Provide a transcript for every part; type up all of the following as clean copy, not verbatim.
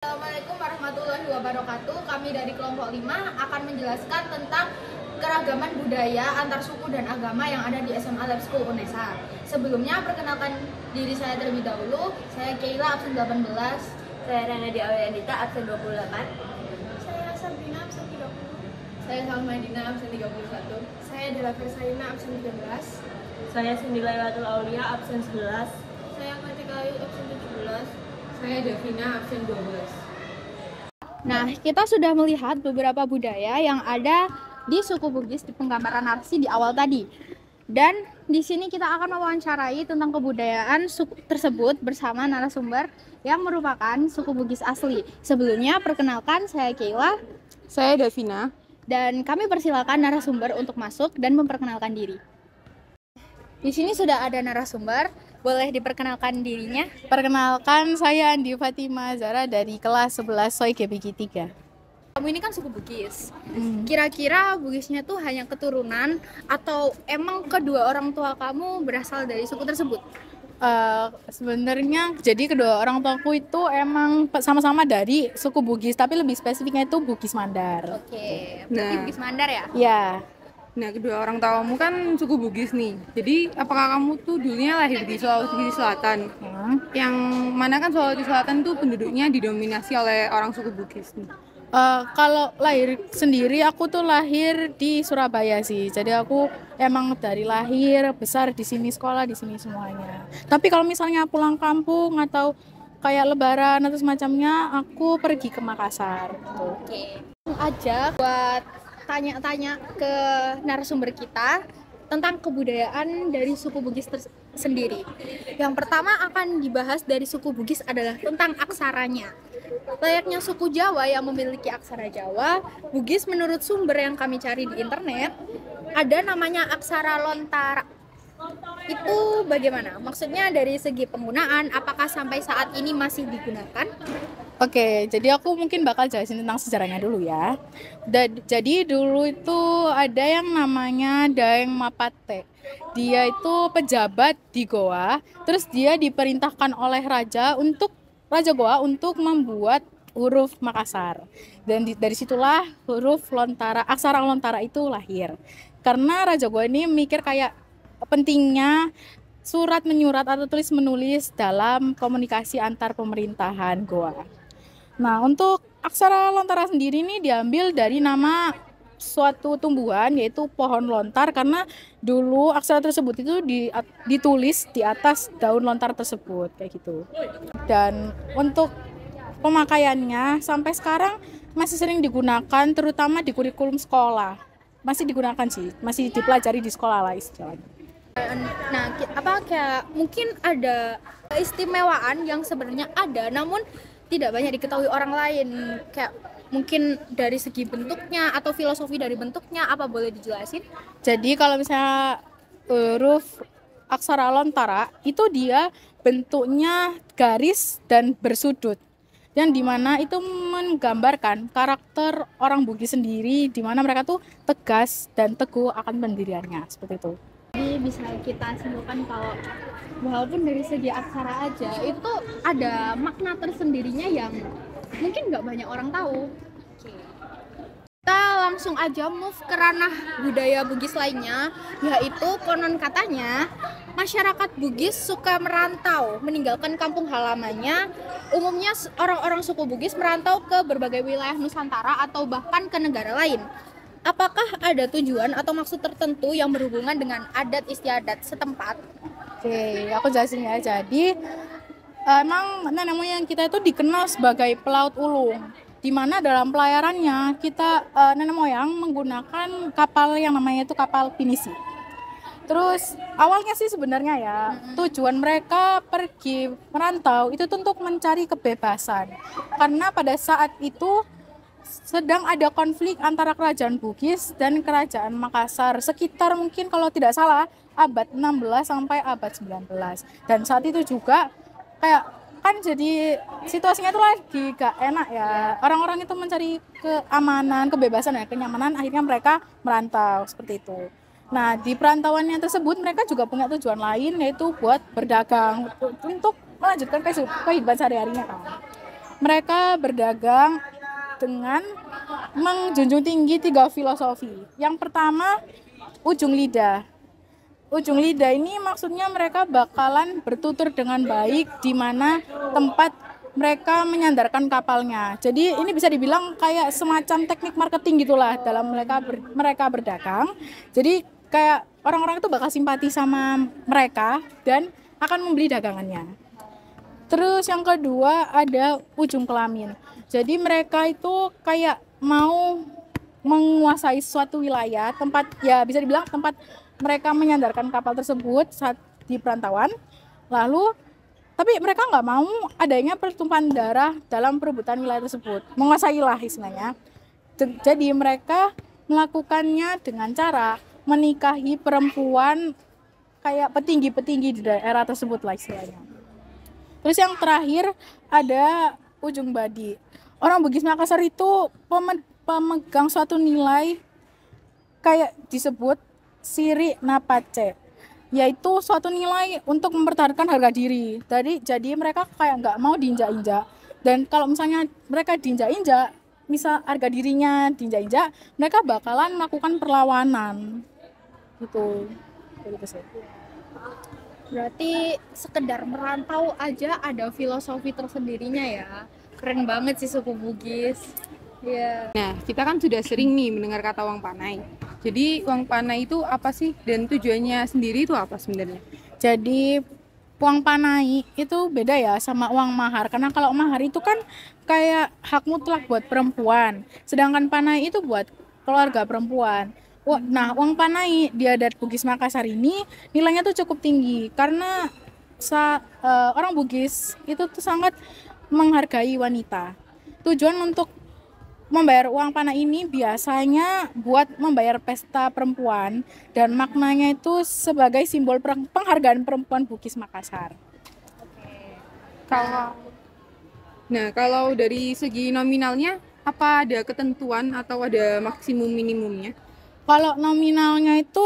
Assalamualaikum warahmatullahi wabarakatuh. Kami dari kelompok 5 akan menjelaskan tentang keragaman budaya antar suku dan agama yang ada di SMA Lab School UNESA. Sebelumnya perkenalkan diri saya terlebih dahulu. Saya Keila absen 18. Saya Renadi Auliandita absen 28. Saya Sabrina absen 30. Saya Salmadina absen 31. Saya Dela Versaina absen 13. Saya Cindy Lailatul Aulia absen 11. Saya Kartika Ayu absen 17. Saya Davina absen 12. Nah, kita sudah melihat beberapa budaya yang ada di suku Bugis di penggambaran narasi di awal tadi. Dan di sini kita akan mewawancarai tentang kebudayaan suku tersebut bersama narasumber yang merupakan suku Bugis asli. Sebelumnya, perkenalkan saya Keila. Saya Davina. Dan kami persilakan narasumber untuk masuk dan memperkenalkan diri. Di sini sudah ada narasumber, boleh diperkenalkan dirinya? Perkenalkan, saya Andi Fatima Zara dari kelas 11 Soy GBG 3. Kamu ini kan suku Bugis. Kira-kira Bugisnya tuh hanya keturunan atau emang kedua orang tua kamu berasal dari suku tersebut? Sebenarnya jadi kedua orang tuaku itu emang sama-sama dari suku Bugis, tapi lebih spesifiknya itu Bugis Mandar. Oke, berarti Nah. Bugis Mandar ya? Ya, Nah, kedua orang tuamu kan suku Bugis nih. Jadi, apakah kamu tuh dulunya lahir di Sulawesi Selatan? Yang mana kan Sulawesi Selatan tuh penduduknya didominasi oleh orang suku Bugis nih. kalau lahir sendiri aku tuh lahir di Surabaya sih. Jadi aku emang dari lahir besar di sini, sekolah di sini semuanya. Tapi kalau misalnya pulang kampung atau kayak lebaran atau semacamnya, aku pergi ke Makassar gitu. Oke. Langsung aja buat tanya-tanya ke narasumber kita tentang kebudayaan dari suku Bugis sendiri. Yang pertama akan dibahas dari suku Bugis adalah tentang aksaranya. Layaknya suku Jawa yang memiliki aksara Jawa, Bugis menurut sumber yang kami cari di internet, ada namanya aksara lontara. Itu bagaimana? Maksudnya dari segi penggunaan, apakah sampai saat ini masih digunakan? Oke, jadi aku mungkin bakal jelasin tentang sejarahnya dulu ya. Jadi dulu itu ada yang namanya Daeng Mapate. Dia itu pejabat di Goa, terus dia diperintahkan oleh Raja Goa untuk membuat huruf Makassar. Dan dari situlah huruf lontara, aksara lontara itu lahir. Karena Raja Goa ini mikir kayak pentingnya surat menyurat atau tulis menulis dalam komunikasi antar pemerintahan Goa. Nah, untuk aksara lontara sendiri ini diambil dari nama suatu tumbuhan yaitu pohon lontar, karena dulu aksara tersebut itu ditulis di atas daun lontar tersebut kayak gitu. Dan untuk pemakaiannya sampai sekarang masih sering digunakan, terutama di kurikulum sekolah. Masih digunakan sih, masih dipelajari di sekolah lah istilahnya. Nah, kayak mungkin ada keistimewaan yang sebenarnya ada, namun tidak banyak diketahui orang lain. Kayak mungkin dari segi bentuknya atau filosofi dari bentuknya, apa boleh dijelasin? Jadi kalau misalnya huruf aksara lontara itu dia bentuknya garis dan bersudut, yang dimana itu menggambarkan karakter orang Bugis sendiri, dimana mereka tuh tegas dan teguh akan pendiriannya, seperti itu. Jadi bisa kita simpulkan kalau walaupun dari segi aksara aja itu ada makna tersendirinya yang mungkin nggak banyak orang tahu. Kita langsung aja move ke ranah budaya Bugis lainnya, yaitu konon katanya masyarakat Bugis suka merantau, meninggalkan kampung halamannya. Umumnya orang-orang suku Bugis merantau ke berbagai wilayah Nusantara atau bahkan ke negara lain. Apakah ada tujuan atau maksud tertentu yang berhubungan dengan adat istiadat setempat? Oke, aku jelasin ya. Jadi emang namanya kita itu dikenal sebagai pelaut ulung, di mana dalam pelayarannya kita nenek moyang menggunakan kapal yang namanya itu kapal pinisi. Terus awalnya sih sebenarnya ya tujuan mereka pergi merantau itu untuk mencari kebebasan, karena pada saat itu sedang ada konflik antara kerajaan Bugis dan kerajaan Makassar sekitar mungkin kalau tidak salah abad 16 sampai abad 19. Dan saat itu juga kayak kan jadi situasinya itu lagi gak enak ya. Orang-orang itu mencari keamanan, kebebasan dan kenyamanan, akhirnya mereka merantau seperti itu. Nah, di perantauannya tersebut mereka juga punya tujuan lain, yaitu buat berdagang untuk melanjutkan kehidupan sehari-harinya kan. mereka berdagang dengan menjunjung tinggi 3 filosofi. Yang pertama, ujung lidah. Ujung lidah ini maksudnya mereka bakalan bertutur dengan baik di mana tempat mereka menyandarkan kapalnya. Jadi ini bisa dibilang kayak semacam teknik marketing gitulah dalam mereka berdagang. Jadi kayak orang-orang itu bakal simpati sama mereka dan akan membeli dagangannya. Terus yang kedua ada ujung kelamin. Jadi mereka itu kayak mau menguasai suatu wilayah, tempat ya bisa dibilang tempat mereka menyandarkan kapal tersebut saat di perantauan. Lalu tapi mereka nggak mau adanya pertumpahan darah dalam perebutan wilayah tersebut, menguasai lah istilahnya. Jadi mereka melakukannya dengan cara menikahi perempuan kayak petinggi-petinggi di daerah tersebut lah istilahnya. Terus yang terakhir ada ujung badi. Orang Bugis Makassar itu pemegang suatu nilai kayak disebut siri napace, yaitu suatu nilai untuk mempertahankan harga diri. Jadi mereka kayak nggak mau diinjak-injak. Dan kalau misalnya mereka diinjak-injak, misal harga dirinya diinjak-injak, mereka bakalan melakukan perlawanan. Gitu sih. Berarti sekedar merantau aja ada filosofi tersendirinya ya. Keren banget sih suku Bugis. Iya. Nah, kita kan sudah sering nih mendengar kata uang panai. Jadi uang panai itu apa sih dan tujuannya sendiri itu apa sebenarnya? Jadi uang panai itu beda ya sama uang mahar, karena kalau mahar itu kan kayak hak mutlak buat perempuan, sedangkan panai itu buat keluarga perempuan. Nah, uang panai di adat Bugis Makassar ini nilainya tuh cukup tinggi karena orang Bugis itu tuh sangat menghargai wanita. Tujuan untuk membayar uang panai ini biasanya buat membayar pesta perempuan dan maknanya itu sebagai simbol penghargaan perempuan Bugis Makassar. Kalau dari segi nominalnya apa ada ketentuan atau ada maksimum minimumnya? Kalau nominalnya itu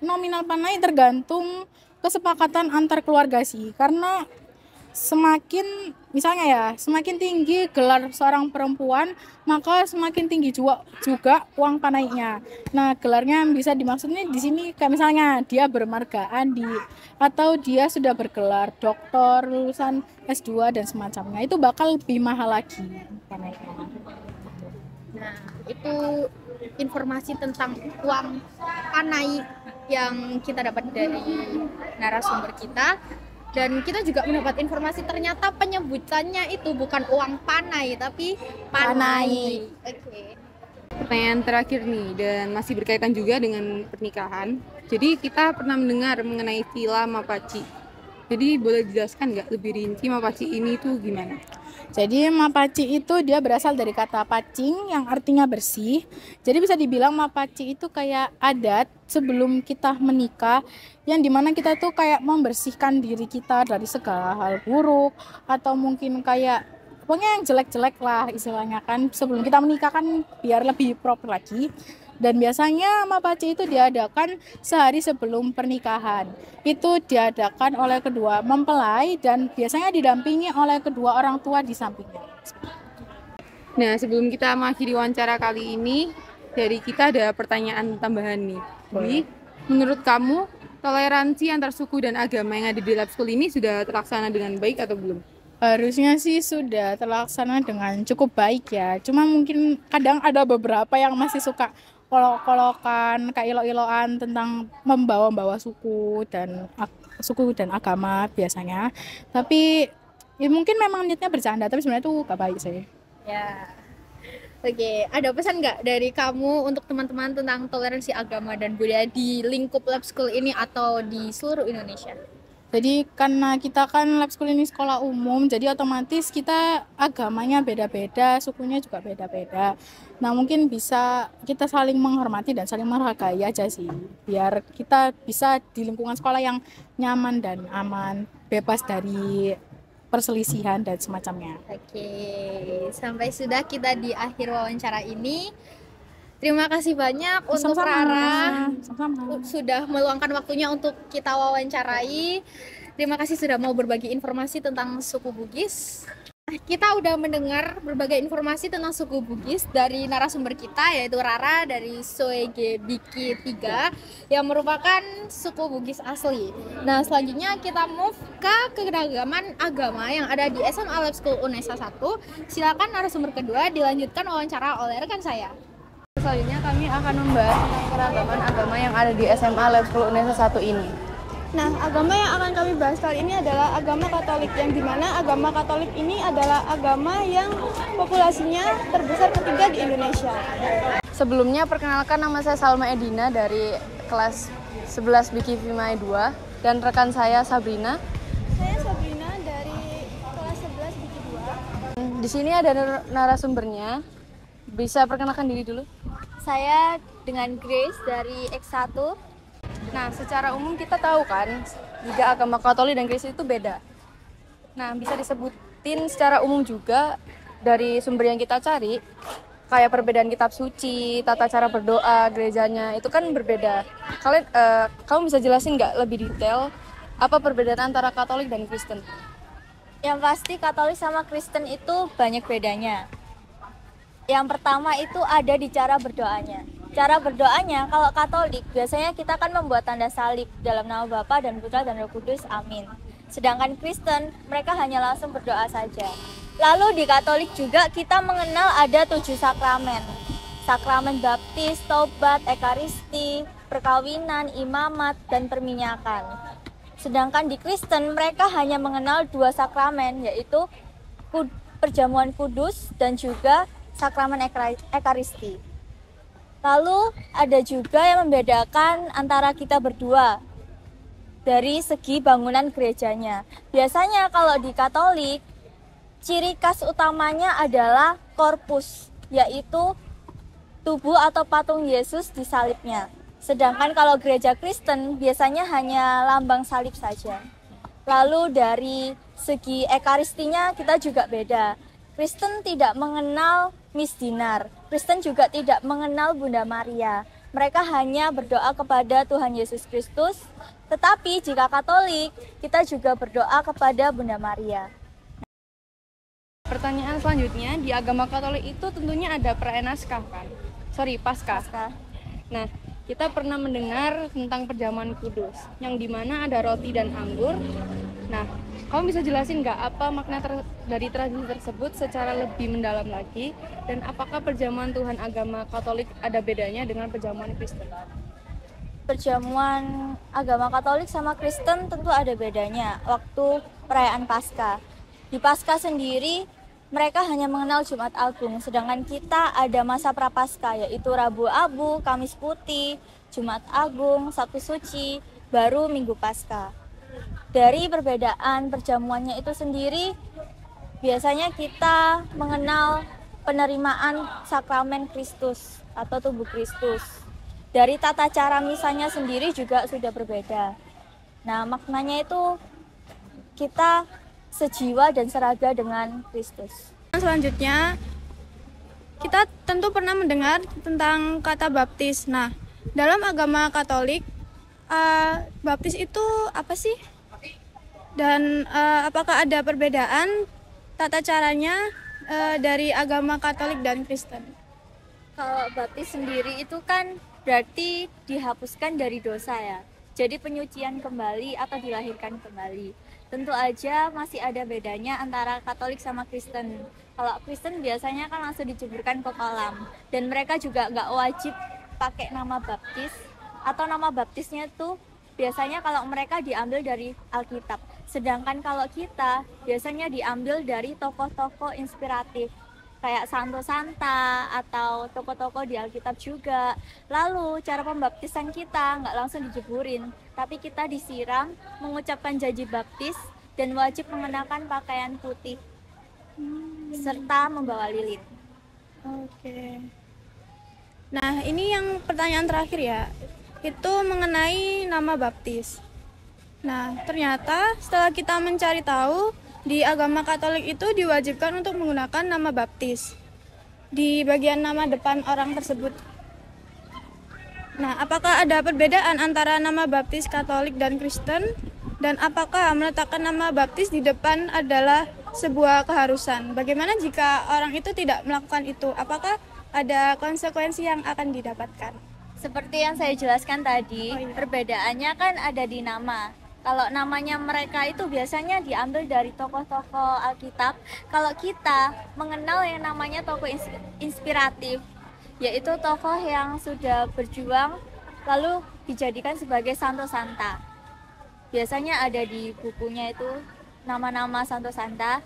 nominal panai tergantung kesepakatan antar keluarga sih, karena semakin tinggi gelar seorang perempuan, maka semakin tinggi juga uang panainya. Nah, gelarnya bisa dimaksudnya di sini kayak misalnya dia bermargaan atau dia sudah bergelar doktor, lulusan S2 dan semacamnya, itu bakal lebih mahal lagi panainya. Nah, itu informasi tentang uang panai yang kita dapat dari narasumber kita. Dan kita juga mendapat informasi ternyata penyebutannya itu bukan uang panai tapi panai. Oke. Pertanyaan terakhir nih dan masih berkaitan juga dengan pernikahan. Jadi kita pernah mendengar mengenai istilah mapaci. Jadi boleh dijelaskan nggak lebih rinci mapaci ini tuh gimana? Jadi mapaci itu dia berasal dari kata pacing yang artinya bersih. Jadi bisa dibilang mapaci itu kayak adat sebelum kita menikah, yang dimana kita tuh kayak membersihkan diri kita dari segala hal buruk atau mungkin kayak pokoknya yang jelek-jelek lah istilahnya kan, sebelum kita menikah kan biar lebih proper lagi. Dan biasanya mapaci itu diadakan sehari sebelum pernikahan. Itu diadakan oleh kedua mempelai dan biasanya didampingi oleh kedua orang tua di sampingnya. Nah, sebelum kita mengakhiri wawancara kali ini, dari kita ada pertanyaan tambahan nih. Jadi, menurut kamu, toleransi antar suku dan agama yang ada di Lab School ini sudah terlaksana dengan baik atau belum? Harusnya sih sudah terlaksana dengan cukup baik ya. Cuma mungkin kadang ada beberapa yang masih suka kolok-kolokan, kayak ilo-iloan tentang membawa-bawa suku dan agama biasanya. Tapi ya mungkin memang niatnya bercanda, tapi sebenarnya itu gak baik sih. Ya. Oke, ada pesan nggak dari kamu untuk teman-teman tentang toleransi agama dan budaya di lingkup Lab School ini atau di seluruh Indonesia? Jadi karena kita kan Lab School ini sekolah umum, jadi otomatis kita agamanya beda-beda, sukunya juga beda-beda. Nah, mungkin bisa kita saling menghormati dan saling menghargai aja sih, biar kita bisa di lingkungan sekolah yang nyaman dan aman, bebas dari perselisihan dan semacamnya. Oke, sampai sudah kita di akhir wawancara ini. Terima kasih banyak untuk Rara sudah meluangkan waktunya untuk kita wawancarai. Terima kasih sudah mau berbagi informasi tentang suku Bugis. Kita udah mendengar berbagai informasi tentang suku Bugis dari narasumber kita, yaitu Rara dari Soege Biki 3 yang merupakan suku Bugis asli. Nah, selanjutnya kita move ke keragaman agama yang ada di SMA Lab School Unesa 1. Silakan narasumber kedua dilanjutkan wawancara oleh rekan saya. Selanjutnya kami akan membahas tentang keragaman agama yang ada di SMA Lab School Unesa 1 ini. Nah, agama yang akan kami bahas kali ini adalah agama Katolik, yang dimana agama Katolik ini adalah agama yang populasinya terbesar ketiga di Indonesia. Sebelumnya perkenalkan, nama saya Salma Edina dari kelas 11 Biki Vimai 2 dan rekan saya Sabrina. Saya Sabrina dari kelas 11 Biki 2. Di sini ada narasumbernya. Bisa perkenalkan diri dulu? Saya dengan Grace dari X1. Nah, secara umum kita tahu kan, jika agama Katolik dan Kristen itu beda. Nah, bisa disebutin secara umum juga dari sumber yang kita cari, kayak perbedaan kitab suci, tata cara berdoa, gerejanya, itu kan berbeda. Kamu bisa jelasin nggak lebih detail apa perbedaan antara Katolik dan Kristen? Yang pasti Katolik sama Kristen itu banyak bedanya. Yang pertama itu ada di cara berdoanya. Cara berdoanya, kalau Katolik biasanya kita kan membuat tanda salib dalam nama Bapa dan Putra dan Roh Kudus, amin. Sedangkan Kristen, mereka hanya langsung berdoa saja. Lalu di Katolik juga kita mengenal ada 7 sakramen. Sakramen baptis, taubat, ekaristi, perkawinan, imamat, dan perminyakan. Sedangkan di Kristen, mereka hanya mengenal 2 sakramen, yaitu perjamuan kudus dan juga sakramen ekaristi. Lalu ada juga yang membedakan antara kita berdua dari segi bangunan gerejanya. Biasanya kalau di Katolik, ciri khas utamanya adalah korpus, yaitu tubuh atau patung Yesus di salibnya. Sedangkan kalau gereja Kristen biasanya hanya lambang salib saja. Lalu dari segi ekaristinya kita juga beda. Kristen tidak mengenal misdinar. Kristen juga tidak mengenal Bunda Maria. Mereka hanya berdoa kepada Tuhan Yesus Kristus. Tetapi jika Katolik, kita juga berdoa kepada Bunda Maria. Pertanyaan selanjutnya, di agama Katolik itu tentunya ada perayaan Paskah. Nah, kita pernah mendengar tentang perjamuan kudus, yang dimana ada roti dan anggur. Nah, kamu bisa jelasin nggak apa makna dari tradisi tersebut secara lebih mendalam lagi, dan apakah perjamuan Tuhan agama Katolik ada bedanya dengan perjamuan Kristen? Perjamuan agama Katolik sama Kristen tentu ada bedanya waktu perayaan Paskah. Di Paskah sendiri mereka hanya mengenal Jumat Agung, sedangkan kita ada masa Prapaskah, yaitu Rabu Abu, Kamis Putih, Jumat Agung, Sabtu Suci, baru Minggu Paskah. Dari perbedaan perjamuannya itu sendiri, biasanya kita mengenal penerimaan sakramen Kristus atau tubuh Kristus. Dari tata cara misanya sendiri juga sudah berbeda. Nah, maknanya itu kita sejiwa dan seraga dengan Kristus. Selanjutnya, kita tentu pernah mendengar tentang kata baptis. Nah, dalam agama Katolik, baptis itu apa sih? Dan apakah ada perbedaan tata caranya dari agama Katolik dan Kristen? Kalau baptis sendiri itu kan berarti dihapuskan dari dosa ya. Jadi penyucian kembali atau dilahirkan kembali. Tentu aja masih ada bedanya antara Katolik sama Kristen. Kalau Kristen biasanya kan langsung diceburkan ke kolam. Dan mereka juga nggak wajib pakai nama baptis. Atau nama baptisnya tuh biasanya kalau mereka diambil dari Alkitab. Sedangkan kalau kita biasanya diambil dari tokoh-tokoh inspiratif. Kayak Santo Santa atau tokoh-tokoh di Alkitab juga. Lalu cara pembaptisan kita nggak langsung dijeburin, tapi kita disiram, mengucapkan janji baptis, dan wajib mengenakan pakaian putih serta membawa lilin. Oke. Nah, ini yang pertanyaan terakhir ya, itu mengenai nama baptis. Nah, ternyata setelah kita mencari tahu, di agama Katolik itu diwajibkan untuk menggunakan nama baptis di bagian nama depan orang tersebut. Nah, apakah ada perbedaan antara nama baptis Katolik dan Kristen? Dan apakah meletakkan nama baptis di depan adalah sebuah keharusan. Bagaimana jika orang itu tidak melakukan itu? Apakah ada konsekuensi yang akan didapatkan? Seperti yang saya jelaskan tadi, perbedaannya kan ada di nama. Kalau namanya mereka itu biasanya diambil dari tokoh-tokoh Alkitab. Kalau kita mengenal yang namanya tokoh inspiratif, yaitu tokoh yang sudah berjuang lalu dijadikan sebagai santo santa. Biasanya ada di bukunya itu nama-nama santo santa.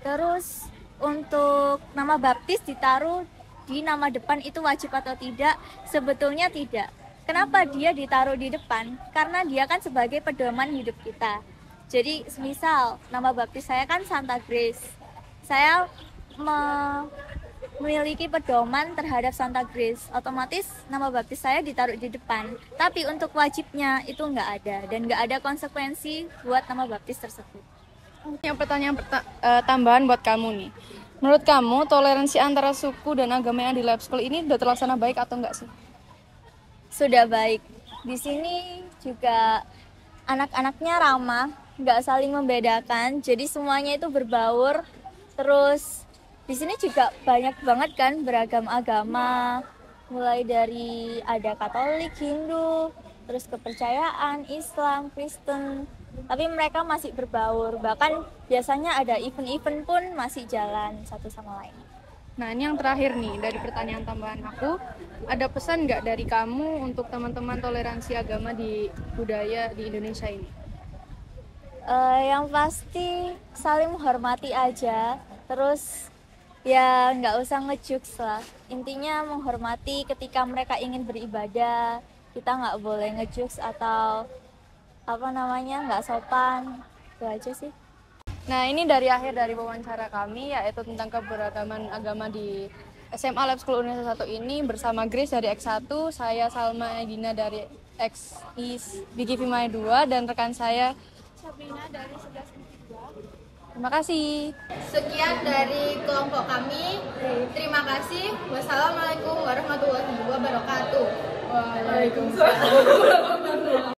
Terus untuk nama baptis ditaruh di nama depan itu wajib atau tidak? Sebetulnya tidak. Kenapa dia ditaruh di depan? Karena dia kan sebagai pedoman hidup kita. Jadi misal nama baptis saya kan Santa Grace. Saya memiliki pedoman terhadap Santa Grace. Otomatis nama baptis saya ditaruh di depan. Tapi untuk wajibnya itu nggak ada. Dan nggak ada konsekuensi buat nama baptis tersebut. Yang pertanyaan tambahan buat kamu nih. Menurut kamu toleransi antara suku dan agama yang di lab school ini sudah terlaksana baik atau enggak sih? Sudah baik. Di sini juga anak-anaknya ramah, nggak saling membedakan, jadi semuanya itu berbaur. Terus di sini juga banyak banget kan beragam agama, mulai dari ada Katolik, Hindu, terus kepercayaan, Islam, Kristen. Tapi mereka masih berbaur, bahkan biasanya ada event-event pun masih jalan satu sama lain. Nah, ini yang terakhir nih, dari pertanyaan tambahan aku, ada pesan nggak dari kamu untuk teman-teman toleransi agama di budaya di Indonesia ini? Yang pasti saling menghormati aja, terus ya nggak usah ngejukes lah. Intinya menghormati ketika mereka ingin beribadah, kita nggak boleh ngejukes atau nggak sopan, itu aja sih. Nah, ini dari akhir dari wawancara kami, yaitu tentang keberagaman agama di SMA Lab School Universitas 1 ini bersama Grace dari X1, saya Salma Edina dari XIS BKV Maya 2, dan rekan saya Sabrina dari 11 Terima kasih. Sekian dari kelompok kami. Terima kasih. Wassalamualaikum warahmatullahi wabarakatuh. Waalaikumsalam.